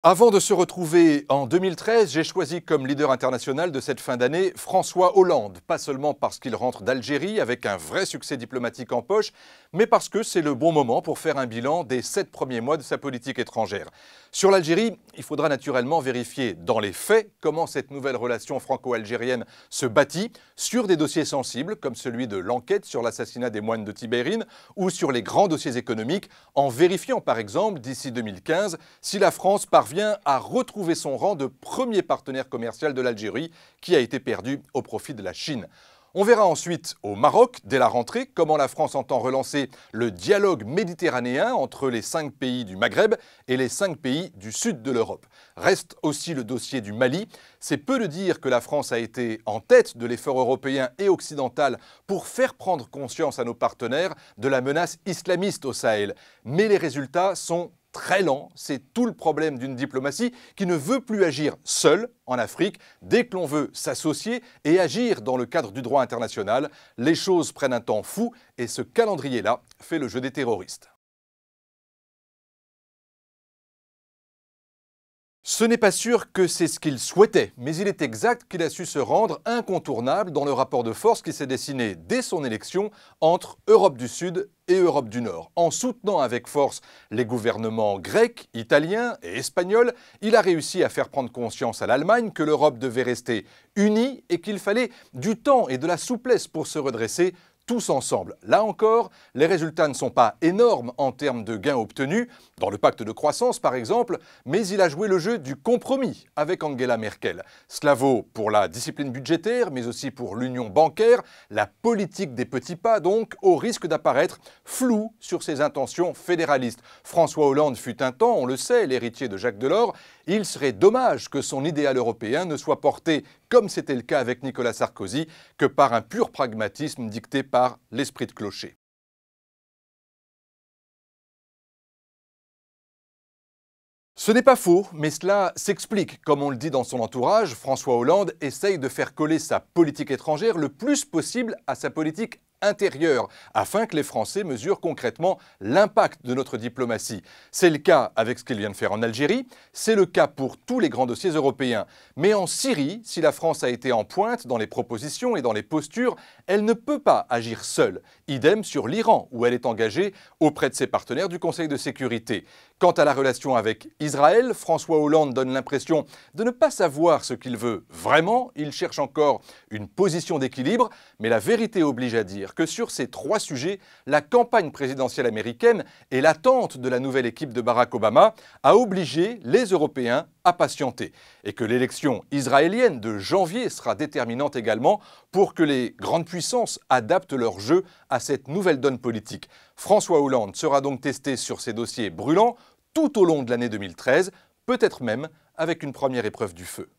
Avant de se retrouver en 2013, j'ai choisi comme leader international de cette fin d'année François Hollande. Pas seulement parce qu'il rentre d'Algérie avec un vrai succès diplomatique en poche, mais parce que c'est le bon moment pour faire un bilan des 7 premiers mois de sa politique étrangère. Sur l'Algérie, il faudra naturellement vérifier dans les faits comment cette nouvelle relation franco-algérienne se bâtit sur des dossiers sensibles comme celui de l'enquête sur l'assassinat des moines de Tibérine ou sur les grands dossiers économiques, en vérifiant par exemple d'ici 2015 si la France parvient à retrouver son rang de premier partenaire commercial de l'Algérie qui a été perdu au profit de la Chine. On verra ensuite au Maroc, dès la rentrée, comment la France entend relancer le dialogue méditerranéen entre les 5 pays du Maghreb et les 5 pays du sud de l'Europe. Reste aussi le dossier du Mali. C'est peu de dire que la France a été en tête de l'effort européen et occidental pour faire prendre conscience à nos partenaires de la menace islamiste au Sahel. Mais les résultats sont très lent, c'est tout le problème d'une diplomatie qui ne veut plus agir seule en Afrique. Dès que l'on veut s'associer et agir dans le cadre du droit international, les choses prennent un temps fou et ce calendrier-là fait le jeu des terroristes. Ce n'est pas sûr que c'est ce qu'il souhaitait, mais il est exact qu'il a su se rendre incontournable dans le rapport de force qui s'est dessiné dès son élection entre Europe du Sud et Europe du Nord. En soutenant avec force les gouvernements grecs, italiens et espagnols, il a réussi à faire prendre conscience à l'Allemagne que l'Europe devait rester unie et qu'il fallait du temps et de la souplesse pour se redresser tous ensemble. Là encore, les résultats ne sont pas énormes en termes de gains obtenus, dans le pacte de croissance par exemple, mais il a joué le jeu du compromis avec Angela Merkel. Cela vaut pour la discipline budgétaire, mais aussi pour l'union bancaire, la politique des petits pas donc, au risque d'apparaître flou sur ses intentions fédéralistes. François Hollande fut un temps, on le sait, l'héritier de Jacques Delors. Il serait dommage que son idéal européen ne soit porté, comme c'était le cas avec Nicolas Sarkozy, que par un pur pragmatisme dicté par l'esprit de clocher. Ce n'est pas faux, mais cela s'explique. Comme on le dit dans son entourage, François Hollande essaye de faire coller sa politique étrangère le plus possible à sa politique intérieure, afin que les Français mesurent concrètement l'impact de notre diplomatie. C'est le cas avec ce qu'il vient de faire en Algérie, c'est le cas pour tous les grands dossiers européens. Mais en Syrie, si la France a été en pointe dans les propositions et dans les postures, elle ne peut pas agir seule. Idem sur l'Iran, où elle est engagée auprès de ses partenaires du Conseil de sécurité. Quant à la relation avec Israël, François Hollande donne l'impression de ne pas savoir ce qu'il veut vraiment. Il cherche encore une position d'équilibre, mais la vérité oblige à dire que sur ces 3 sujets, la campagne présidentielle américaine et l'attente de la nouvelle équipe de Barack Obama a obligé les Européens à patienter et que l'élection israélienne de janvier sera déterminante également pour que les grandes puissances adaptent leur jeu à cette nouvelle donne politique. François Hollande sera donc testé sur ces dossiers brûlants tout au long de l'année 2013, peut-être même avec une première épreuve du feu.